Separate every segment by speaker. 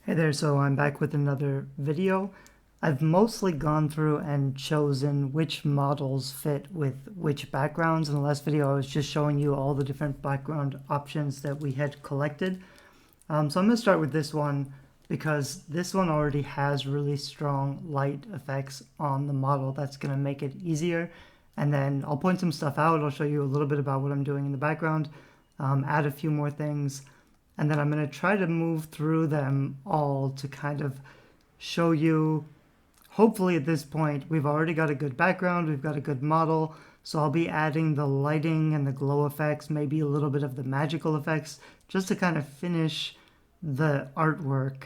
Speaker 1: Hey there, so I'm back with another video. I've mostly gone through and chosen which models fit with which backgrounds. In the last video, I was just showing you all the different background options that we had collected. So I'm going to start with this one because this one already has really strong light effects on the model. That's going to make it easier. And then I'll point some stuff out. I'll show you a little bit about what I'm doing in the background, add a few more things. And then I'm going to try to move through them all to kind of show you, hopefully at this point, we've already got a good background, we've got a good model, so I'll be adding the lighting and the glow effects, maybe a little bit of the magical effects, just to kind of finish the artwork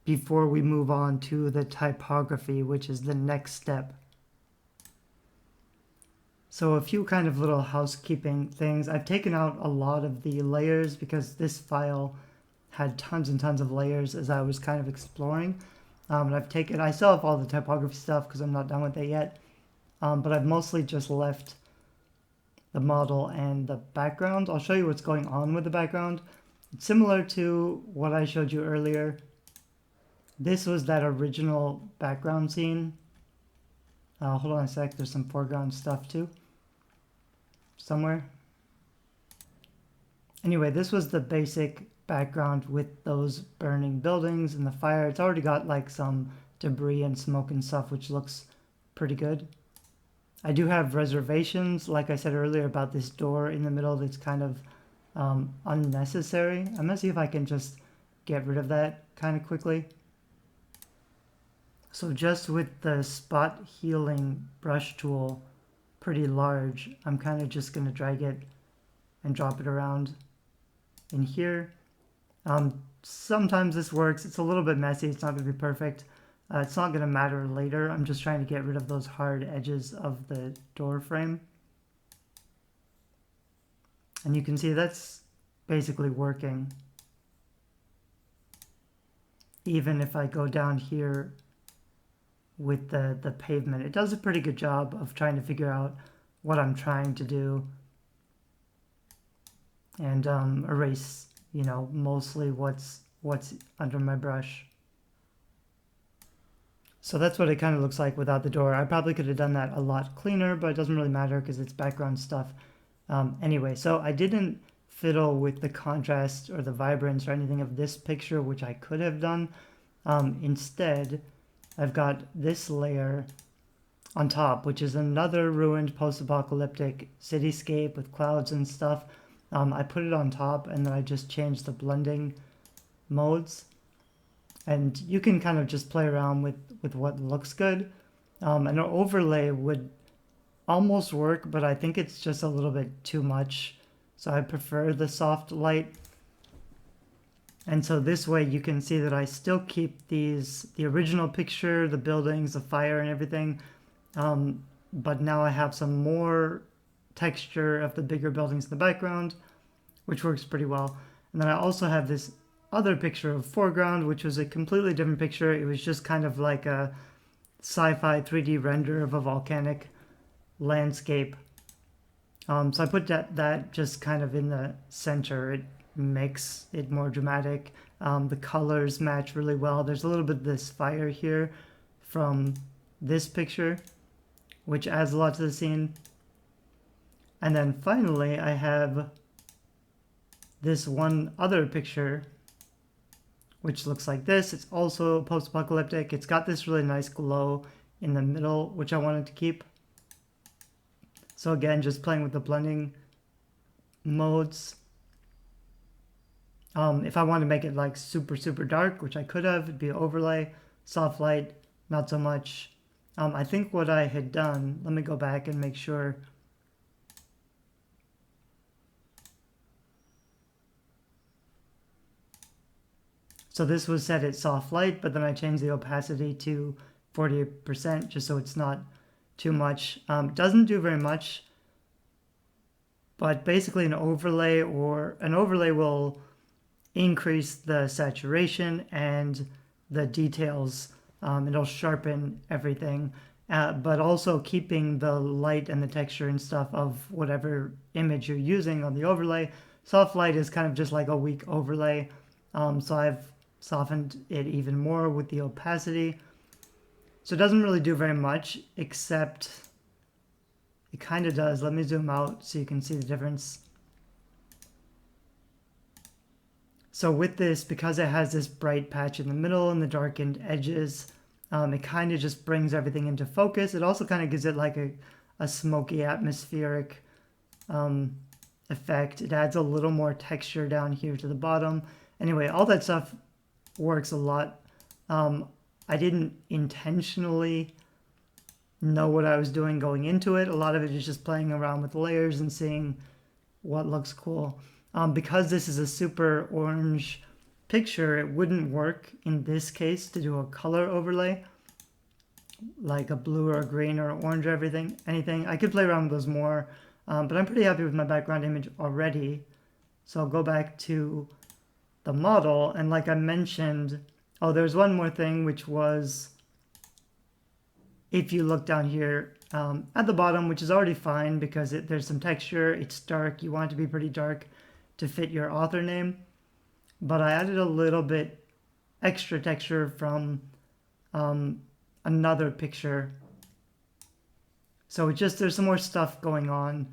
Speaker 1: before we move on to the typography, which is the next step. So a few kind of little housekeeping things. I've taken out a lot of the layers because this file had tons and tons of layers as I was kind of exploring. And I still have all the typography stuff because I'm not done with it yet. But I've mostly just left the model and the background. I'll show you what's going on with the background. It's similar to what I showed you earlier. This was that original background scene. Hold on a sec, there's some foreground stuff too. Somewhere. Anyway, this was the basic background with those burning buildings and the fire. It's already got like some debris and smoke and stuff, which looks pretty good. I do have reservations, like I said earlier, about this door in the middle that's kind of unnecessary. I'm gonna see if I can just get rid of that kind of quickly. So just with the spot healing brush tool, pretty large, I'm kind of just going to drag it and drop it around in here. Sometimes this works. It's a little bit messy. It's not going to be perfect. It's not going to matter later. I'm just trying to get rid of those hard edges of the door frame. And you can see that's basically working. Even if I go down here with the pavement. It does a pretty good job of trying to figure out what I'm trying to do and erase, mostly what's under my brush. So that's what it kind of looks like without the door. I probably could have done that a lot cleaner, but it doesn't really matter because it's background stuff. Anyway, so I didn't fiddle with the contrast or the vibrance or anything of this picture, which I could have done. Instead, I've got this layer on top, which is another ruined post-apocalyptic cityscape with clouds and stuff. I put it on top and then I just changed the blending modes. And you can kind of just play around with what looks good. An overlay would almost work, but I think it's just a little bit too much. So I prefer the soft light. And so this way you can see that I still keep the original picture, the buildings, the fire and everything. But now I have some more texture of the bigger buildings in the background, which works pretty well. And then I also have this other picture of foreground, which was a completely different picture. It was just kind of like a sci-fi 3D render of a volcanic landscape. So I put that just kind of in the center. It makes it more dramatic. The colors match really well. There's a little bit of this fire here from this picture, which adds a lot to the scene. And then finally, I have this one other picture, which looks like this. It's also post-apocalyptic. It's got this really nice glow in the middle, which I wanted to keep. So again, just playing with the blending modes. If I want to make it like super, super dark, which I could have, it'd be overlay, soft light, not so much. I think what I had done, let me go back and make sure. So this was set at soft light, but then I changed the opacity to 40% just so it's not too much. Doesn't do very much, but basically an overlay will increase the saturation and the details. It'll sharpen everything, but also keeping the light and the texture and stuff of whatever image you're using on the overlay. Soft light is kind of just like a weak overlay. So I've softened it even more with the opacity. So it doesn't really do very much, except it kind of does. Let me zoom out so you can see the difference. So with this, because it has this bright patch in the middle and the darkened edges, it kind of just brings everything into focus. It also kind of gives it like a smoky atmospheric effect. It adds a little more texture down here to the bottom. Anyway, all that stuff works a lot. I didn't intentionally know what I was doing going into it. A lot of it is just playing around with layers and seeing what looks cool. Because this is a super orange picture, it wouldn't work in this case to do a color overlay, like a blue or a green or orange or anything. I could play around with those more, but I'm pretty happy with my background image already. So I'll go back to the model, and like I mentioned, oh, there's one more thing, which was if you look down here at the bottom, which is already fine because there's some texture, it's dark, you want it to be pretty dark to fit your author name, but I added a little bit extra texture from another picture. So it's just, there's some more stuff going on.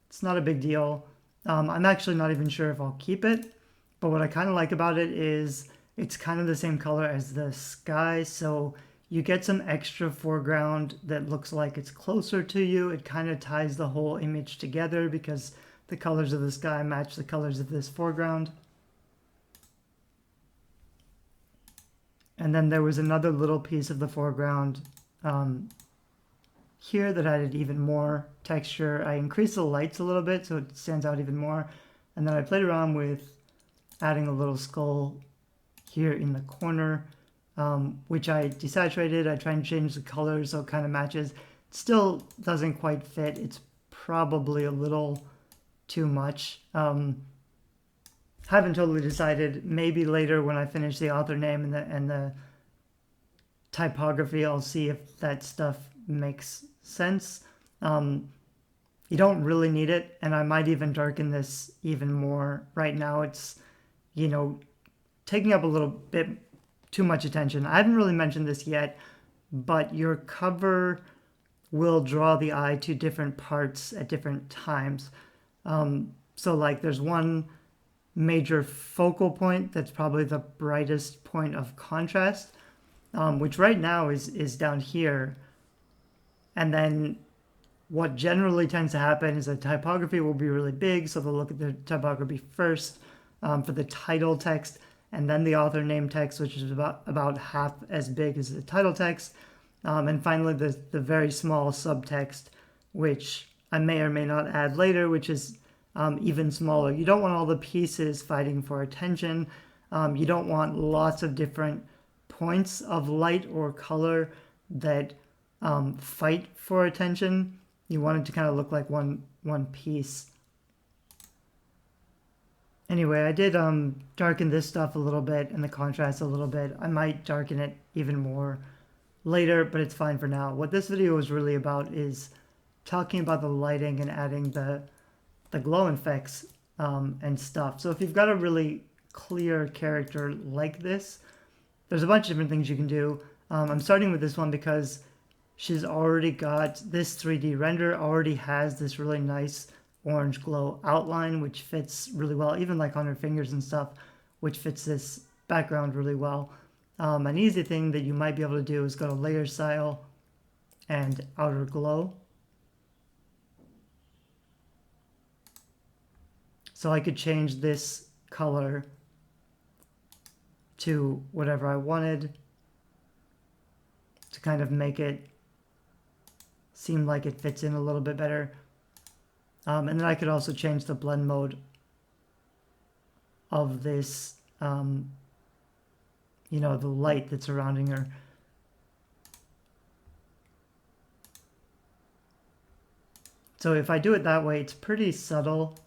Speaker 1: It's not a big deal. I'm actually not even sure if I'll keep it, but what I kind of like about it is it's kind of the same color as the sky, so you get some extra foreground that looks like it's closer to you. It kind of ties the whole image together because the colors of the sky match the colors of this foreground. And then there was another little piece of the foreground here that added even more texture. I increased the lights a little bit so it stands out even more. And then I played around with adding a little skull here in the corner, which I desaturated. I tried and change the color so it kind of matches. It still doesn't quite fit. It's probably a little too much. Haven't totally decided. Maybe later when I finish the author name and the typography, I'll see if that stuff makes sense. You don't really need it, and I might even darken this even more. Right now it's, you know, taking up a little bit too much attention. I haven't really mentioned this yet, but your cover will draw the eye to different parts at different times. So like there's one major focal point that's probably the brightest point of contrast, which right now is down here. And then what generally tends to happen is the typography will be really big, so they'll look at the typography first for the title text, and then the author name text, which is about half as big as the title text, and finally the very small subtext, which I may or may not add later, which is even smaller. You don't want all the pieces fighting for attention. You don't want lots of different points of light or color that fight for attention. You want it to kind of look like one piece. Anyway, I did darken this stuff a little bit and the contrast a little bit. I might darken it even more later, but it's fine for now. What this video is really about is talking about the lighting and adding the glow effects and stuff. So if you've got a really clear character like this, there's a bunch of different things you can do. I'm starting with this one because she's already got this 3D render, already has this really nice orange glow outline, which fits really well, even like on her fingers and stuff, which fits this background really well. An easy thing that you might be able to do is go to layer style and outer glow. So I could change this color to whatever I wanted to kind of make it seem like it fits in a little bit better. And then I could also change the blend mode of this, you know, the light that's surrounding her. So if I do it that way, it's pretty subtle.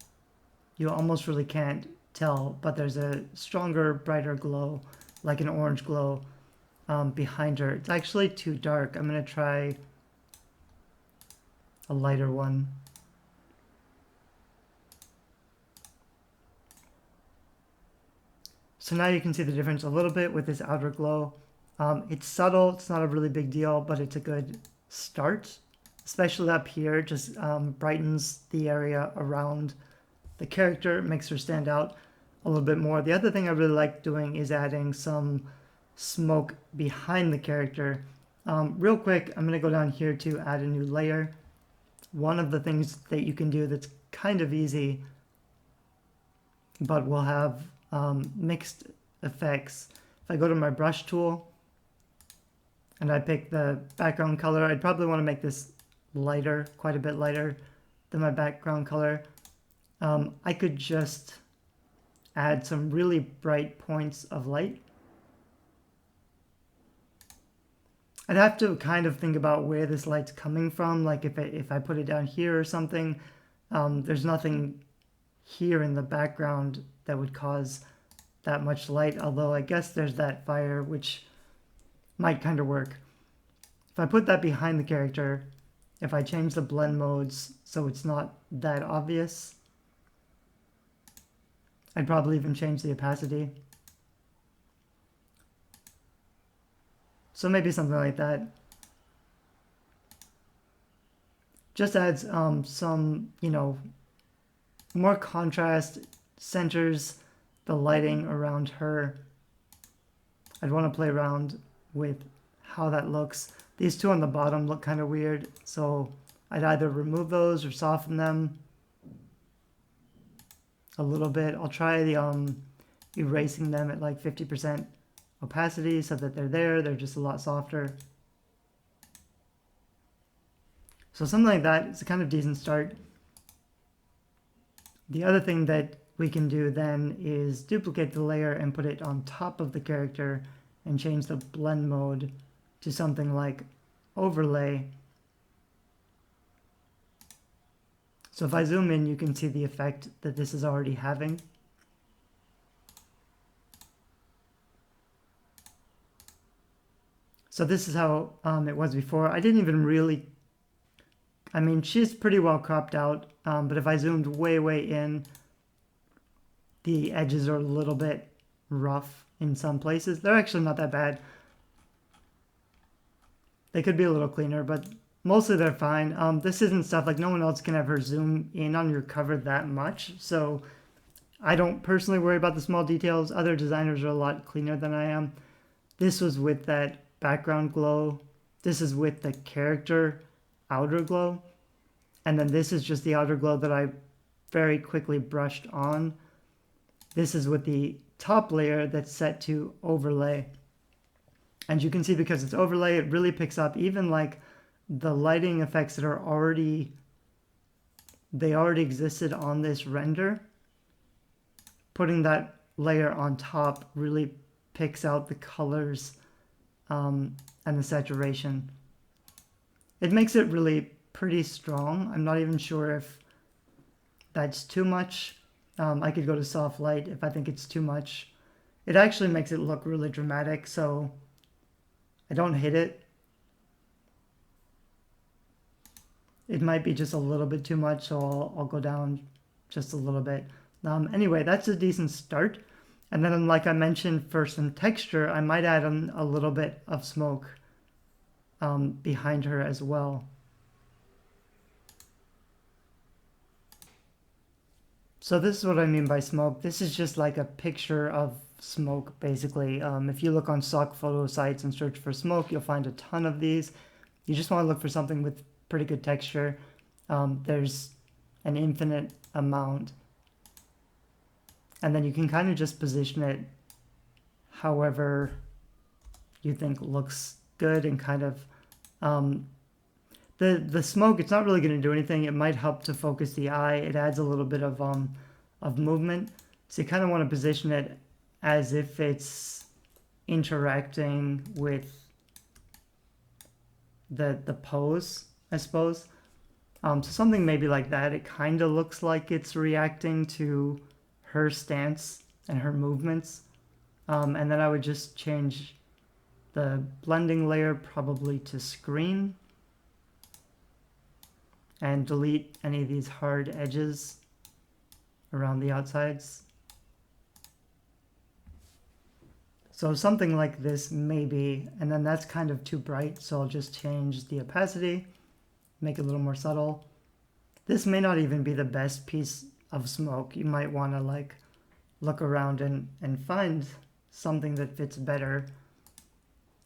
Speaker 1: You almost really can't tell, but there's a stronger, brighter glow, like an orange glow behind her. It's actually too dark. I'm going to try a lighter one. So now you can see the difference a little bit with this outer glow. It's subtle, it's not a really big deal, but it's a good start. Especially up here, just brightens the area around the character, makes her stand out a little bit more. The other thing I really like doing is adding some smoke behind the character. Real quick, I'm going to go down here to add a new layer. One of the things that you can do that's kind of easy, but will have mixed effects. If I go to my brush tool and I pick the background color, I'd probably want to make this lighter, quite a bit lighter than my background color. I could just add some really bright points of light. I'd have to kind of think about where this light's coming from. Like if I put it down here or something, there's nothing here in the background that would cause that much light. Although I guess there's that fire, which might kind of work. If I put that behind the character, if I change the blend modes so it's not that obvious, I'd probably even change the opacity. So maybe something like that. Just adds some, more contrast, centers the lighting around her. I'd want to play around with how that looks. These two on the bottom look kind of weird, so I'd either remove those or soften them a little bit. I'll try the erasing them at like 50% opacity so that they're just a lot softer. So something like that is a kind of decent start. The other thing that we can do then is duplicate the layer and put it on top of the character and change the blend mode to something like overlay. So if I zoom in, you can see the effect that this is already having. So this is how it was before. I didn't even really, I mean, she's pretty well cropped out, but if I zoomed way, way in, the edges are a little bit rough in some places. They're actually not that bad. They could be a little cleaner, but mostly they're fine. This isn't stuff like no one else can ever zoom in on your cover that much, so I don't personally worry about the small details. Other designers are a lot cleaner than I am. This was with that background glow. This is with the character outer glow. And then this is just the outer glow that I very quickly brushed on. This is with the top layer that's set to overlay. And you can see because it's overlay, it really picks up even like the lighting effects that are already existed on this render. Putting that layer on top really picks out the colors and the saturation. It makes it really pretty strong. I'm not even sure if that's too much. I could go to soft light if I think it's too much. It actually makes it look really dramatic, so I don't hit it. It might be just a little bit too much, so I'll go down just a little bit. Anyway, that's a decent start. And then like I mentioned, for some texture, I might add a little bit of smoke behind her as well. So this is what I mean by smoke. This is just like a picture of smoke, basically. If you look on stock photo sites and search for smoke, you'll find a ton of these. You just want to look for something with pretty good texture. There's an infinite amount. And then you can kind of just position it however you think looks good, and kind of the smoke, it's not really going to do anything. It might help to focus the eye. It adds a little bit of movement. So you kind of want to position it as if it's interacting with the pose, I suppose. So something maybe like that. It kind of looks like it's reacting to her stance and her movements. And then I would just change the blending layer probably to screen and delete any of these hard edges around the outsides. So something like this maybe, and then that's kind of too bright, so I'll just change the opacity, make it a little more subtle. This may not even be the best piece of smoke. You might want to like look around and find something that fits better.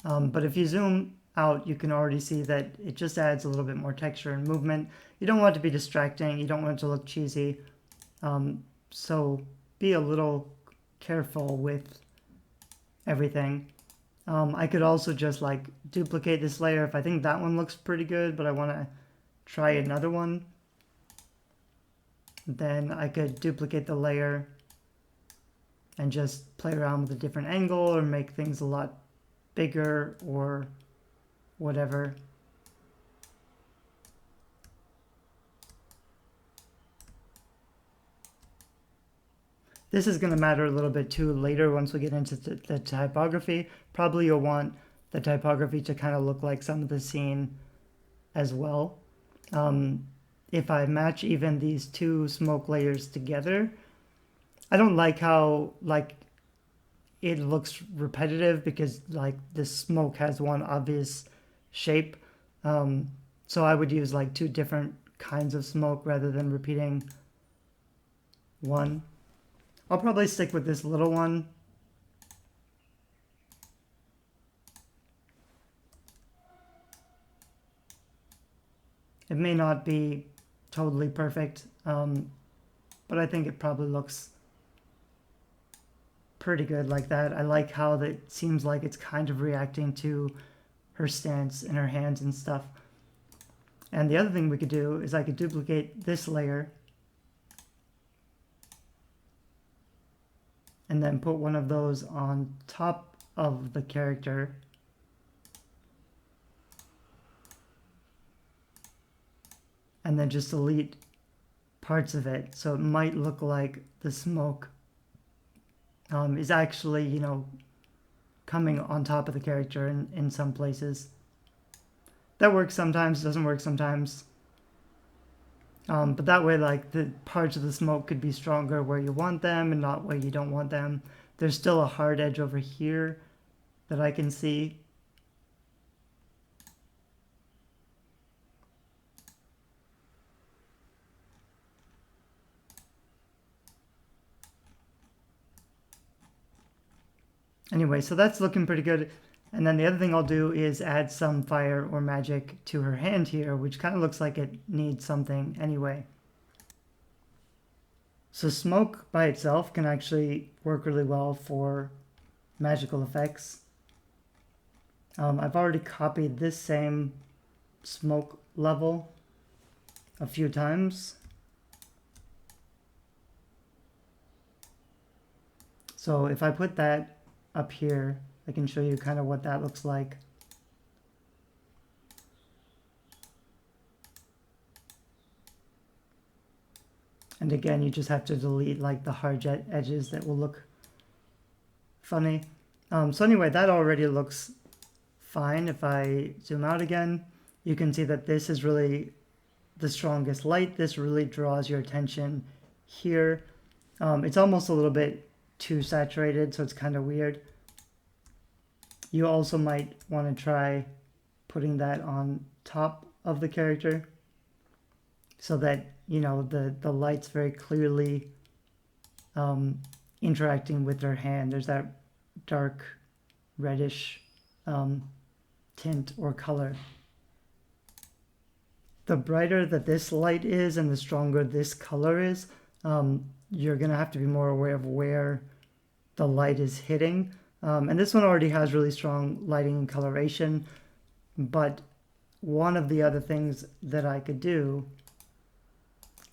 Speaker 1: But if you zoom out, you can already see that it just adds a little bit more texture and movement. You don't want it to be distracting. You don't want it to look cheesy. So be a little careful with everything. I could also just like duplicate this layer if I think that one looks pretty good, but I want to try another one. Then I could duplicate the layer and just play around with a different angle or make things a lot bigger or whatever. This is going to matter a little bit too later once we get into the typography. Probably you'll want the typography to kind of look like some of the scene as well. If I match even these two smoke layers together, I don't like how like it looks repetitive because like the smoke has one obvious shape. So I would use like two different kinds of smoke rather than repeating one. I'll probably stick with this little one. It may not be totally perfect, but I think it probably looks pretty good like that. I like how that seems like it's kind of reacting to her stance in her hands and stuff. And the other thing we could do is I could duplicate this layer and then put one of those on top of the character. And then just delete parts of it. So it might look like the smoke is actually, you know, coming on top of the character in some places. That works sometimes, doesn't work sometimes. But that way, like, the parts of the smoke could be stronger where you want them and not where you don't want them. There's still a hard edge over here that I can see. Anyway, so that's looking pretty good. And then the other thing I'll do is add some fire or magic to her hand here, which kind of looks like it needs something anyway. So smoke by itself can actually work really well for magical effects. I've already copied this same smoke level a few times. So if I put that up here, I can show you kind of what that looks like. And again, you just have to delete like the hard edges that will look funny. So anyway, that already looks fine. If I zoom out again, you can see that this is really the strongest light. This really draws your attention here. It's almost a little bit too saturated, so it's kind of weird. You also might want to try putting that on top of the character so that, you know, the light's very clearly interacting with her hand. There's that dark reddish tint or color. The brighter that this light is and the stronger this color is, you're going to have to be more aware of where the light is hitting. And this one already has really strong lighting and coloration, but one of the other things that I could do,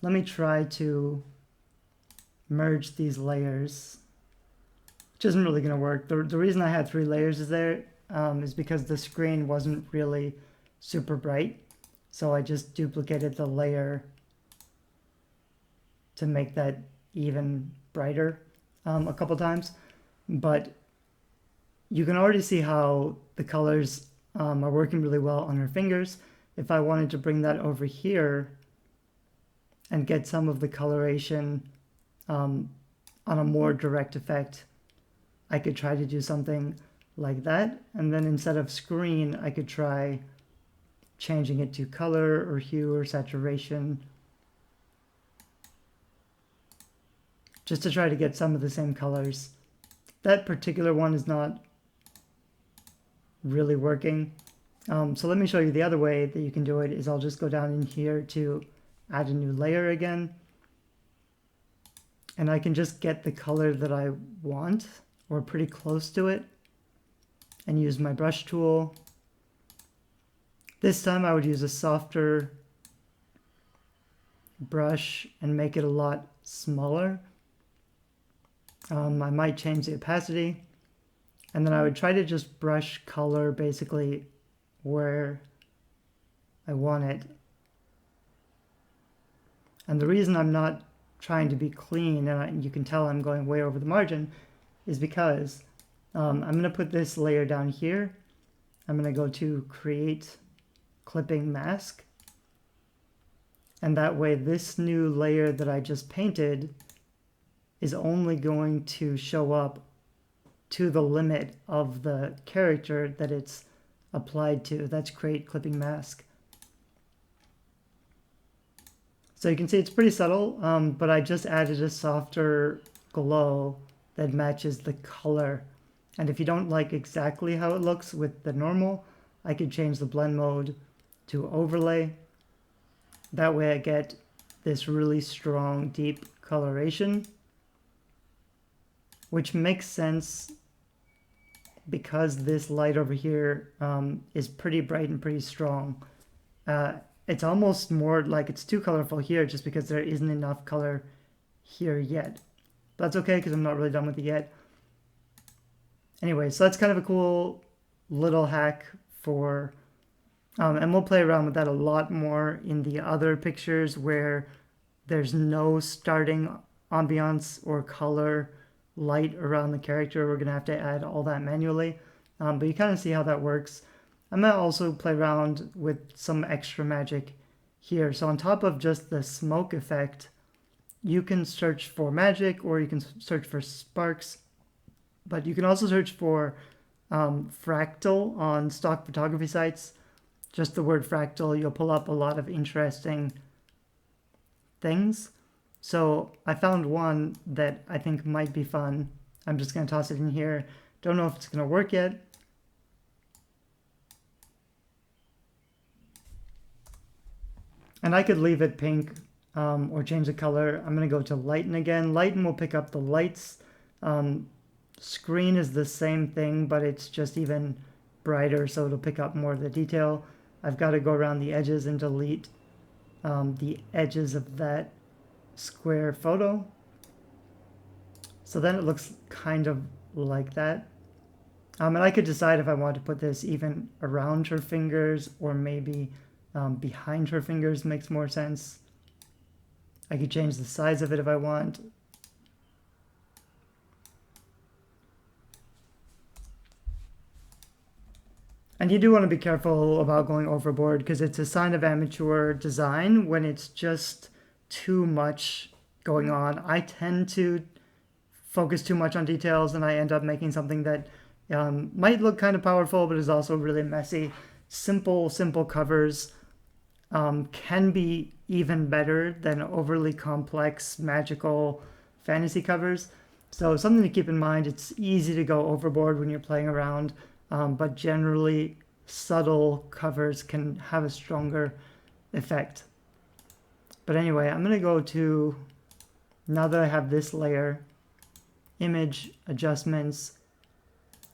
Speaker 1: let me try to merge these layers, which isn't really going to work. The reason I had 3 layers is because the screen wasn't really super bright. So I just duplicated the layer to make that even brighter a couple times. But you can already see how the colors are working really well on her fingers. If I wanted to bring that over here and get some of the coloration on a more direct effect, I could try to do something like that. And then instead of screen, I could try changing it to color or hue or saturation, just to try to get some of the same colors. That particular one is not really working. So let me show you the other way that you can do it is I'll just go down in here to add a new layer again. And I can just get the color that I want or pretty close to it and use my brush tool. This time I would use a softer brush and make it a lot smaller. I might change the opacity, and then I would try to just brush color basically where I want it. And the reason I'm not trying to be clean, and you can tell I'm going way over the margin, is because I'm going to put this layer down here. I'm going to go to create clipping mask. And that way this new layer that I just painted is only going to show up to the limit of the character that it's applied to. That's create clipping mask. So you can see it's pretty subtle, but I just added a softer glow that matches the color. And if you don't like exactly how it looks with the normal, I could change the blend mode to overlay. That way I get this really strong, deep coloration, which makes sense because this light over here is pretty bright and pretty strong. It's almost more like it's too colorful here just because there isn't enough color here yet. But that's okay because I'm not really done with it yet. Anyway, so that's kind of a cool little hack for, and we'll play around with that a lot more in the other pictures where there's no starting ambiance or color light around the character. We're going to have to add all that manually, but you kind of see how that works. I'm going to also play around with some extra magic here. So on top of just the smoke effect, you can search for magic or you can search for sparks, but you can also search for fractal on stock photography sites. Just the word fractal, you'll pull up a lot of interesting things. So I found one that I think might be fun. I'm just going to toss it in here. Don't know if it's going to work yet. And I could leave it pink or change the color. I'm going to go to lighten again. Lighten will pick up the lights. Screen is the same thing, but it's just even brighter, so it'll pick up more of the detail. I've got to go around the edges and delete the edges of that square photo. So then it looks kind of like that. And I could decide if I want to put this even around her fingers or maybe behind her fingers makes more sense. I could change the size of it if I want. And you do want to be careful about going overboard because it's a sign of amateur design when it's just too much going on. I tend to focus too much on details and I end up making something that might look kind of powerful but is also really messy. Simple covers can be even better than overly complex, magical fantasy covers. So something to keep in mind, it's easy to go overboard when you're playing around, but generally subtle covers can have a stronger effect. But anyway, I'm going to go to, now that I have this layer, image adjustments,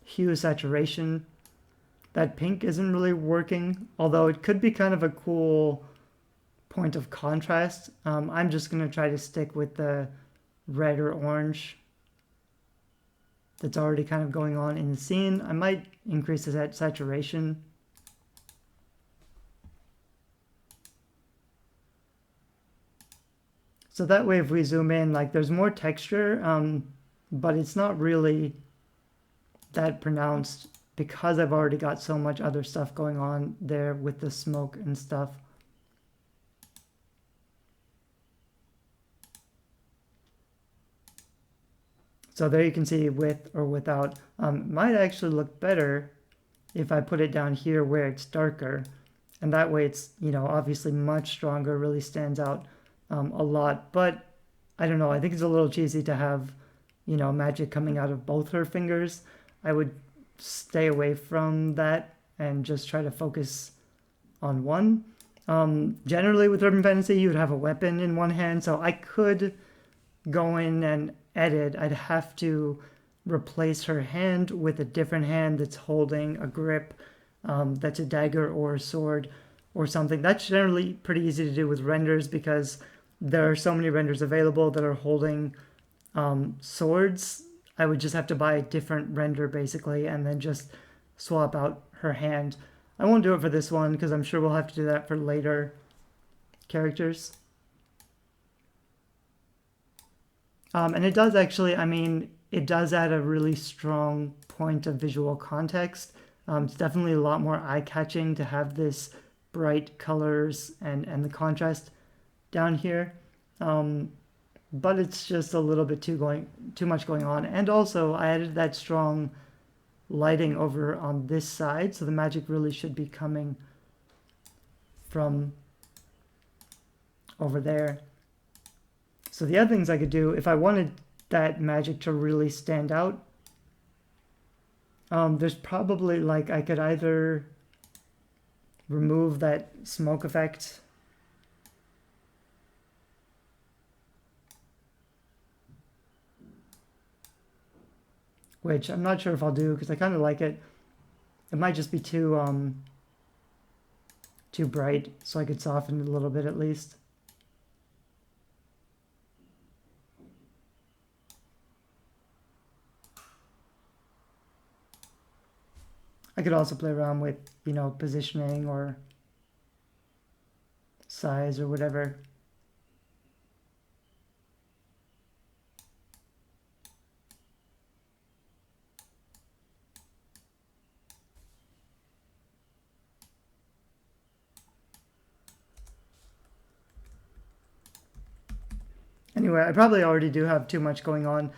Speaker 1: hue saturation. That pink isn't really working, although it could be kind of a cool point of contrast. I'm just going to try to stick with the red or orange that's already kind of going on in the scene. I might increase the saturation. So that way if we zoom in, like there's more texture, but it's not really that pronounced because I've already got so much other stuff going on there with the smoke and stuff. So there you can see with or without. Might actually look better if I put it down here where it's darker. And that way it's, obviously much stronger, really stands out a lot. But I don't know, I think it's a little cheesy to have, magic coming out of both her fingers. I would stay away from that and just try to focus on one. Generally with urban fantasy, you would have a weapon in one hand, so I could go in and edit. I'd have to replace her hand with a different hand that's holding a grip, that's a dagger or a sword or something. That's generally pretty easy to do with renders because there are so many renders available that are holding swords. I would just have to buy a different render basically and then just swap out her hand. I won't do it for this one because I'm sure we'll have to do that for later characters. And it does actually, it does add a really strong point of visual context. It's definitely a lot more eye-catching to have this bright colors and the contrast down here. But it's just a little bit too much going on. And also I added that strong lighting over on this side, so the magic really should be coming from over there. So the other things I could do, if I wanted that magic to really stand out, there's probably like I could either remove that smoke effect, which I'm not sure if I'll do because I kind of like it. It might just be too bright, so I could soften it a little bit at least. I could also play around with, positioning or size or whatever. Anyway, I probably already do have too much going on.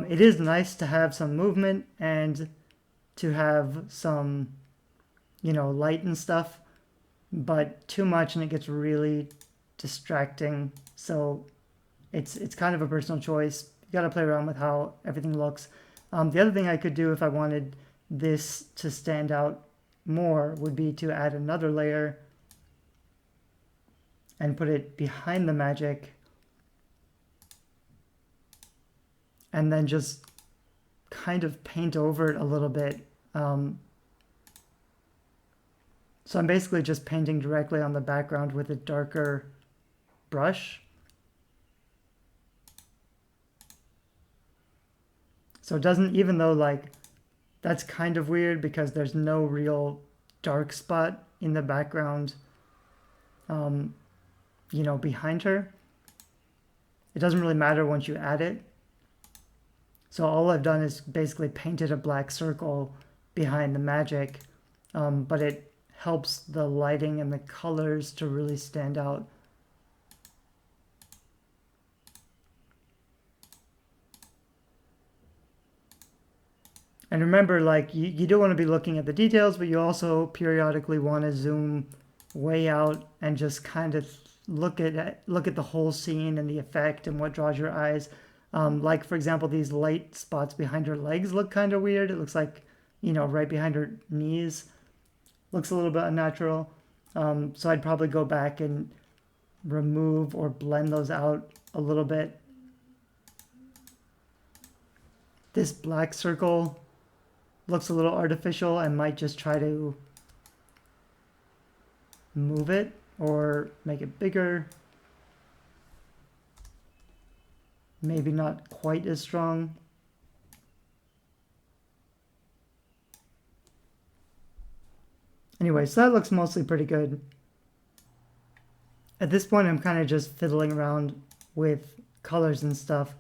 Speaker 1: It is nice to have some movement and to have some, light and stuff, but too much and it gets really distracting. So it's kind of a personal choice. You got to play around with how everything looks. The other thing I could do if I wanted this to stand out more would be to add another layer and put it behind the magic and then just kind of paint over it a little bit. So I'm basically just painting directly on the background with a darker brush. So it doesn't, even though like that's kind of weird because there's no real dark spot in the background, behind her. It doesn't really matter once you add it. So all I've done is basically painted a black circle behind the magic, but it helps the lighting and the colors to really stand out. And remember, like, you don't want to be looking at the details, but you also periodically want to zoom way out and just kind of look at the whole scene and the effect and what draws your eyes. Like, for example, these light spots behind her legs look kind of weird. It looks like, right behind her knees. Looks a little bit unnatural. So I'd probably go back and remove or blend those out a little bit. This black circle looks a little artificial. I might just try to move it or make it bigger. Maybe not quite as strong. Anyway, so that looks mostly pretty good. At this point, I'm kind of just fiddling around with colors and stuff.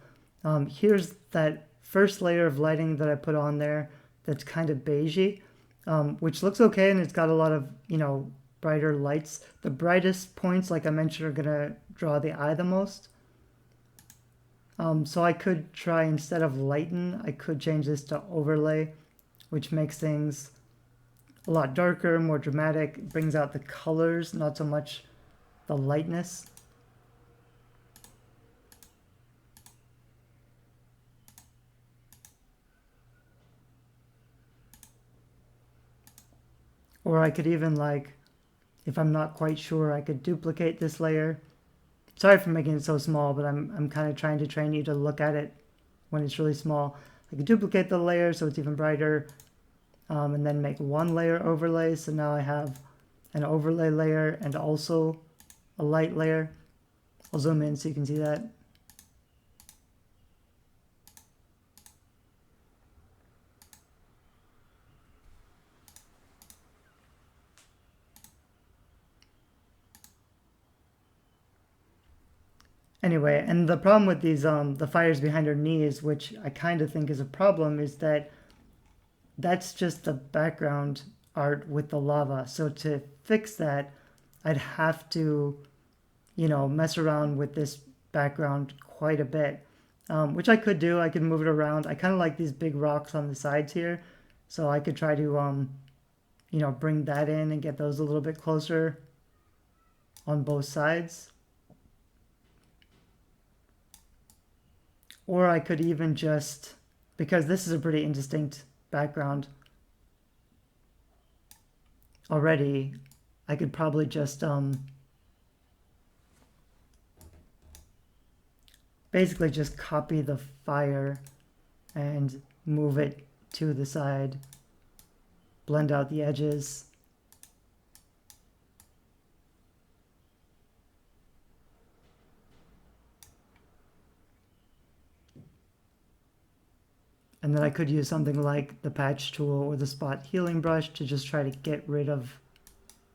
Speaker 1: Here's that first layer of lighting that I put on there that's kind of beigey, which looks okay, and it's got a lot of, brighter lights. The brightest points, like I mentioned, are going to draw the eye the most. So I could try, instead of lighten, I could change this to overlay, which makes things a lot darker, more dramatic, brings out the colors, not so much the lightness. Or I could even, like, if I'm not quite sure, I could duplicate this layer. Sorry for making it so small, but I'm kind of trying to train you to look at it when it's really small. I could duplicate the layer so it's even brighter, and then make one layer overlay. So now I have an overlay layer and also a light layer. I'll zoom in so you can see that. Anyway, and the problem with these, the fires behind her knees, which I kind of think is a problem, is that that's just the background art with the lava. So to fix that, I'd have to, mess around with this background quite a bit, which I could do. I could move it around. I kind of like these big rocks on the sides here, so I could try to, bring that in and get those a little bit closer on both sides. Or I could even just, because this is a pretty indistinct background already, I could probably just basically just copy the fire and move it to the side, blend out the edges. And then I could use something like the patch tool or the spot healing brush to just try to get rid of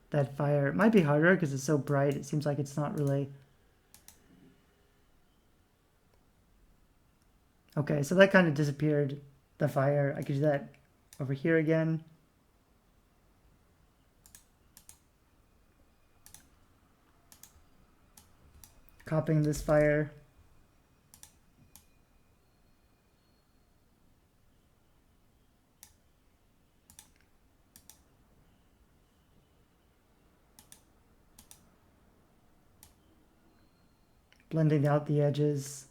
Speaker 1: that fire. It might be harder because it's so bright. It seems like it's not really. Okay, so that kind of disappeared, the fire. I could do that over here again. Copying this fire. Blending out the edges.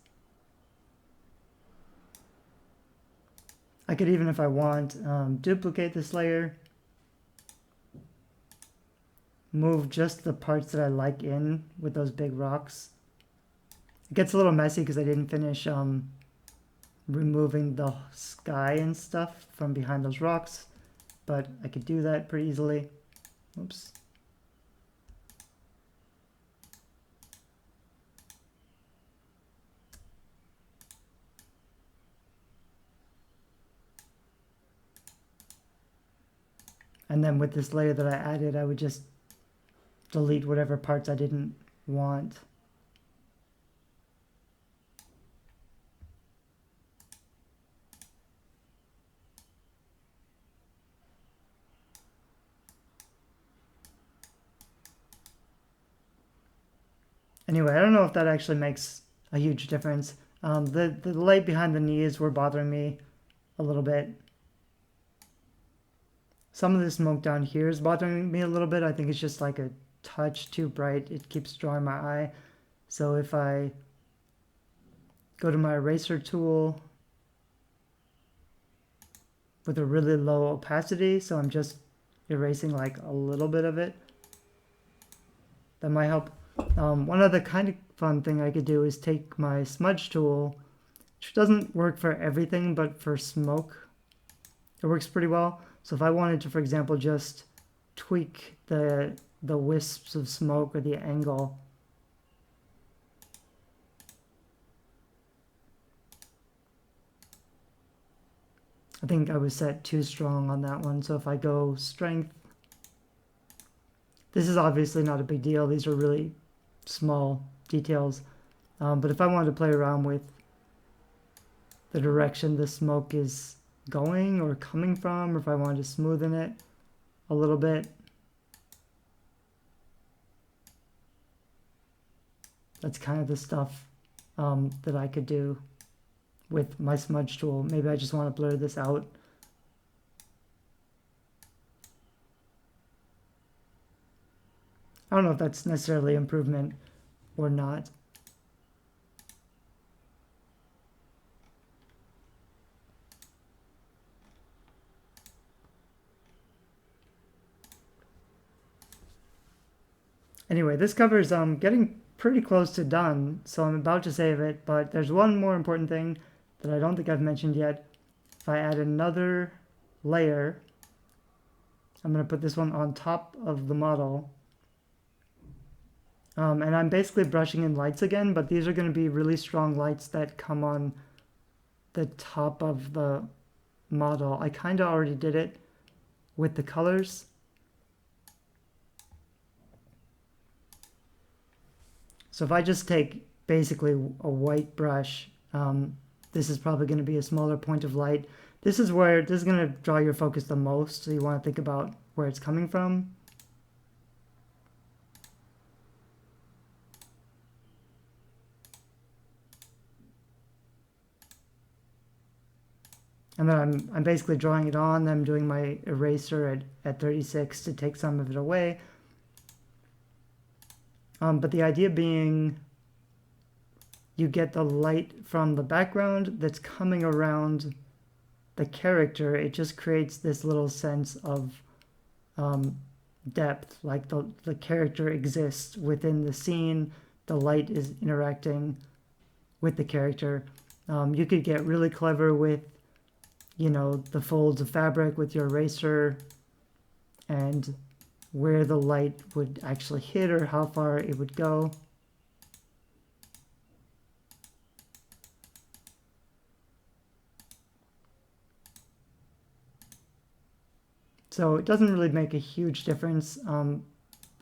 Speaker 1: I could even, if I want, duplicate this layer. Move just the parts that I like in with those big rocks. It gets a little messy because I didn't finish removing the sky and stuff from behind those rocks, but I could do that pretty easily. Oops. And then with this layer that I added, I would just delete whatever parts I didn't want. Anyway, I don't know if that actually makes a huge difference. The light behind the knees were bothering me a little bit. Some of the smoke down here is bothering me a little bit. I think it's just like a touch too bright. It keeps drawing my eye. So if I go to my eraser tool with a really low opacity, so I'm just erasing like a little bit of it, that might help. One other kind of fun thing I could do is take my smudge tool, which doesn't work for everything, but for smoke, it works pretty well. So if I wanted to, for example, just tweak the wisps of smoke or the angle, I think I was set too strong on that one. So if I go strength, this is obviously not a big deal. These are really small details. But if I wanted to play around with the direction the smoke is going or coming from, or if I wanted to smoothen it a little bit, that's kind of the stuff that I could do with my smudge tool. Maybe I just want to blur this out. I don't know if that's necessarily improvement or not. Anyway, this cover is getting pretty close to done, so I'm about to save it, but there's one more important thing that I don't think I've mentioned yet. If I add another layer, I'm going to put this one on top of the model. And I'm basically brushing in lights again, but these are going to be really strong lights that come on the top of the model. I kind of already did it with the colors. So if I just take basically a white brush, this is probably going to be a smaller point of light. This is going to draw your focus the most, so you want to think about where it's coming from. And then I'm basically drawing it on. I'm doing my eraser at 36 to take some of it away. But the idea being you get the light from the background that's coming around the character. It just creates this little sense of depth, like the character exists within the scene. The light is interacting with the character. You could get really clever with, you know, the folds of fabric with your eraser and where the light would actually hit or how far it would go. So it doesn't really make a huge difference.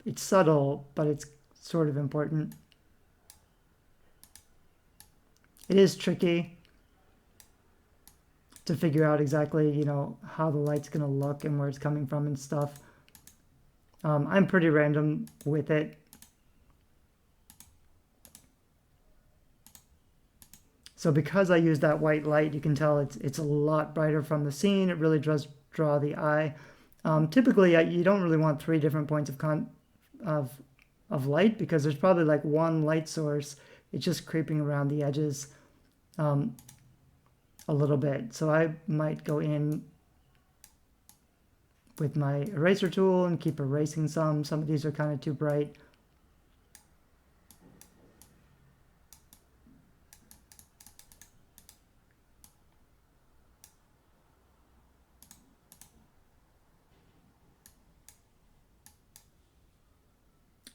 Speaker 1: It's subtle, but it's sort of important. It is tricky to figure out exactly, you know, how the light's going to look and where it's coming from and stuff. I'm pretty random with it. So because I use that white light, you can tell it's a lot brighter from the scene. It really does draw the eye. Typically, you don't really want 3 different points of light because there's probably like one light source. It's just creeping around the edges a little bit. So I might go in with my eraser tool and keep erasing some. Some of these are kind of too bright.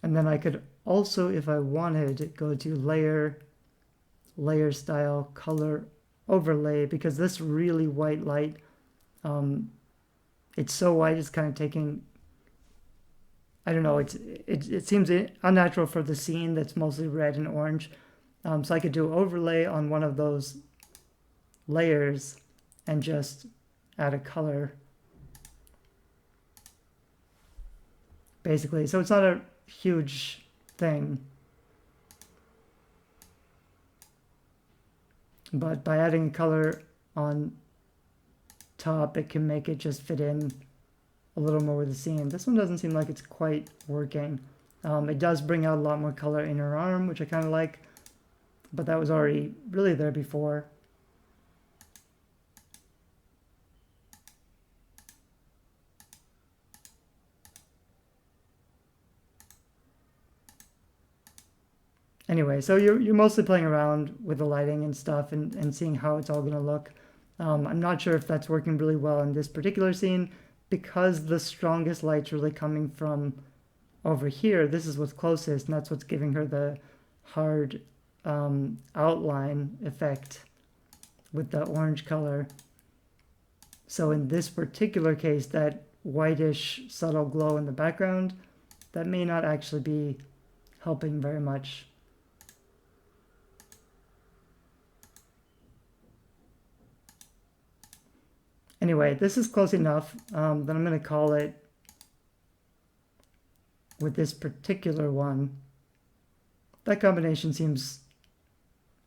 Speaker 1: And then I could also, if I wanted, go to layer style, color overlay, because this really white light, it's so white, it's kind of taking, I don't know, it seems unnatural for the scene that's mostly red and orange. So I could do overlay on one of those layers and just add a color. Basically, so it's not a huge thing. But by adding color on top, it can make it just fit in a little more with the scene. This one doesn't seem like it's quite working. It does bring out a lot more color in her arm, which I kind of like, but that was already really there before. Anyway, so you're mostly playing around with the lighting and stuff and seeing how it's all going to look. I'm not sure if that's working really well in this particular scene because the strongest light's really coming from over here. This is what's closest, and that's what's giving her the hard outline effect with the orange color. So in this particular case, that whitish subtle glow in the background, that may not actually be helping very much. Anyway, this is close enough that I'm going to call it with this particular one. That combination seems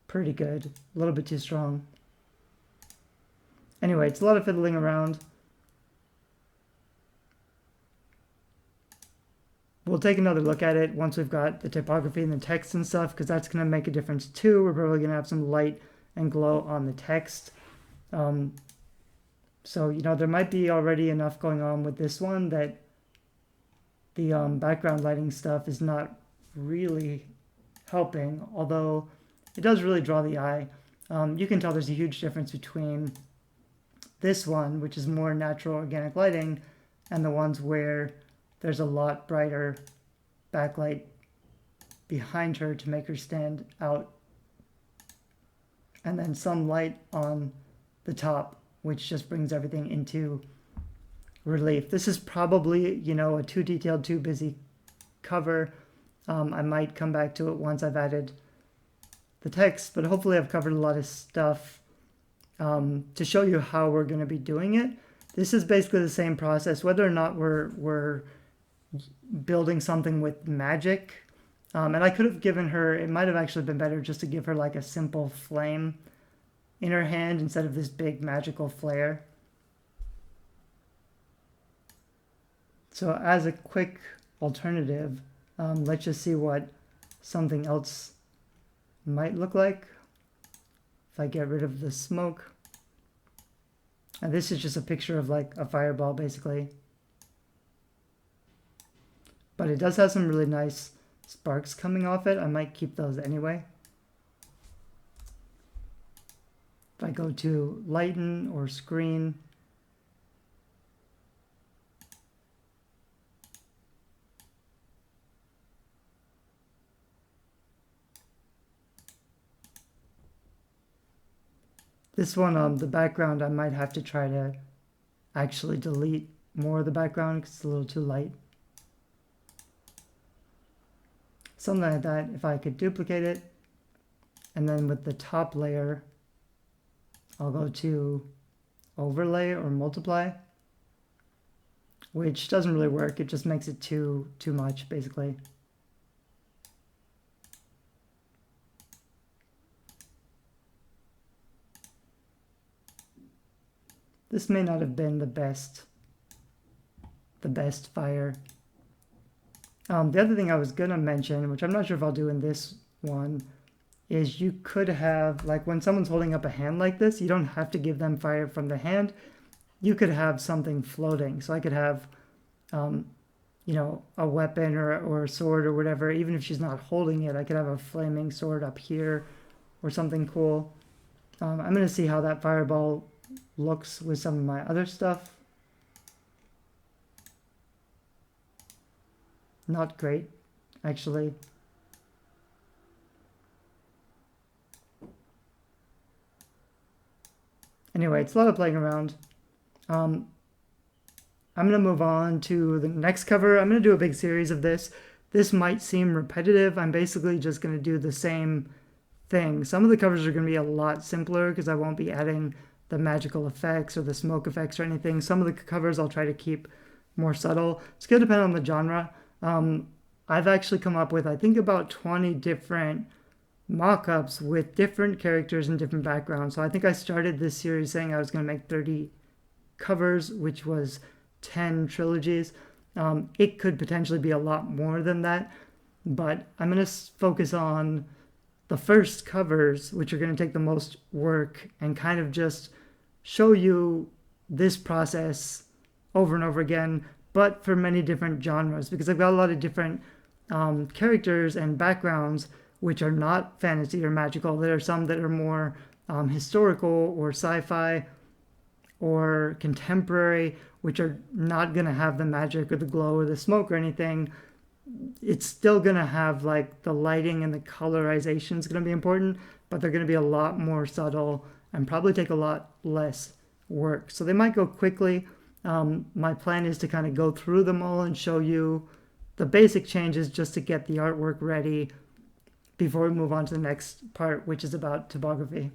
Speaker 1: pretty good. A little bit too strong. Anyway, it's a lot of fiddling around. We'll take another look at it once we've got the typography and the text and stuff, because that's going to make a difference too. We're probably going to have some light and glow on the text. So, you know, there might be already enough going on with this one that the background lighting stuff is not really helping, although it does really draw the eye. You can tell there's a huge difference between this one, which is more natural organic lighting, and the ones where there's a lot brighter backlight behind her to make her stand out, and then some light on the top, which just brings everything into relief. This is probably, you know, a too detailed, too busy cover. I might come back to it once I've added the text, but hopefully I've covered a lot of stuff to show you how we're going to be doing it. This is basically the same process, whether or not we're building something with magic. And I could have given her, it might have actually been better just to give her like a simple flame in her hand instead of this big magical flare. So as a quick alternative, let's just see what something else might look like if I get rid of the smoke. And this is just a picture of like a fireball basically. But it does have some really nice sparks coming off it. I might keep those anyway. If I go to lighten or screen, this one, the background, I might have to try to actually delete more of the background because it's a little too light. Something like that, if I could duplicate it, and then with the top layer, I'll go to overlay or multiply, which doesn't really work. It just makes it too much, basically. This may not have been the best fire. The other thing I was going to mention, which I'm not sure if I'll do in this one, is you could have, like when someone's holding up a hand like this, you don't have to give them fire from the hand. You could have something floating. So I could have, you know, a weapon or a sword or whatever. Even if she's not holding it, I could have a flaming sword up here or something cool. I'm going to see how that fireball looks with some of my other stuff. Not great, actually. Anyway, it's a lot of playing around. I'm going to move on to the next cover. I'm going to do a big series of this. This might seem repetitive. I'm basically just going to do the same thing. Some of the covers are going to be a lot simpler because I won't be adding the magical effects or the smoke effects or anything. Some of the covers I'll try to keep more subtle. It's going to depend on the genre. I've actually come up with, I think, about 20 different mock-ups with different characters and different backgrounds. So I think I started this series saying I was going to make 30 covers, which was 10 trilogies. It could potentially be a lot more than that, but I'm going to focus on the first covers, which are going to take the most work, and kind of just show you this process over and over again, but for many different genres, because I've got a lot of different characters and backgrounds which are not fantasy or magical. There are some that are more historical or sci-fi or contemporary, which are not going to have the magic or the glow or the smoke or anything. It's still going to have like the lighting and the colorization is going to be important, but they're going to be a lot more subtle and probably take a lot less work. So they might go quickly. My plan is to kind of go through them all and show you the basic changes just to get the artwork ready before we move on to the next part, which is about typography.